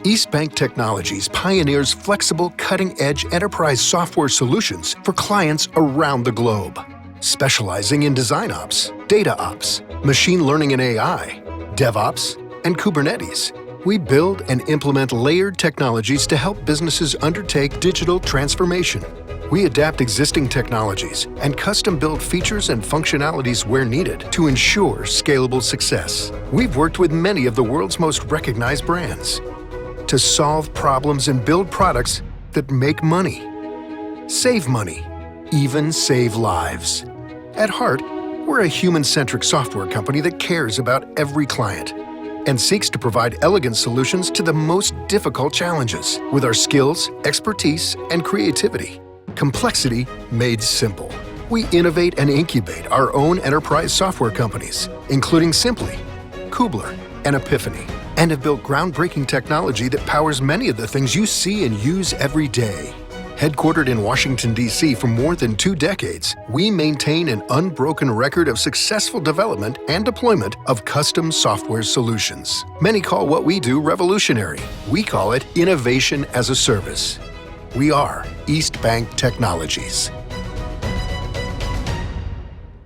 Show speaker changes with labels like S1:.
S1: EastBanc Technologies pioneers flexible, cutting-edge enterprise software solutions for clients around the globe. Specializing in design ops, data ops, machine learning and AI, DevOps, and Kubernetes, we build and implement layered technologies to help businesses undertake digital transformation. We adapt existing technologies and custom-build features and functionalities where needed to ensure scalable success. We've worked with many of the world's most recognized brands to solve problems and build products that make money, save money, even save lives. At heart, we're a human-centric software company that cares about every client and seeks to provide elegant solutions to the most difficult challenges with our skills, expertise, and creativity. Complexity made simple. We innovate and incubate our own enterprise software companies, including Simply, Kubler, and Epiphany, and have built groundbreaking technology that powers many of the things you see and use every day. Headquartered in Washington, D.C. for more than 2 decades, we maintain an unbroken record of successful development and deployment of custom software solutions. Many call what we do revolutionary. We call it innovation as a service. We are EastBanc Technologies.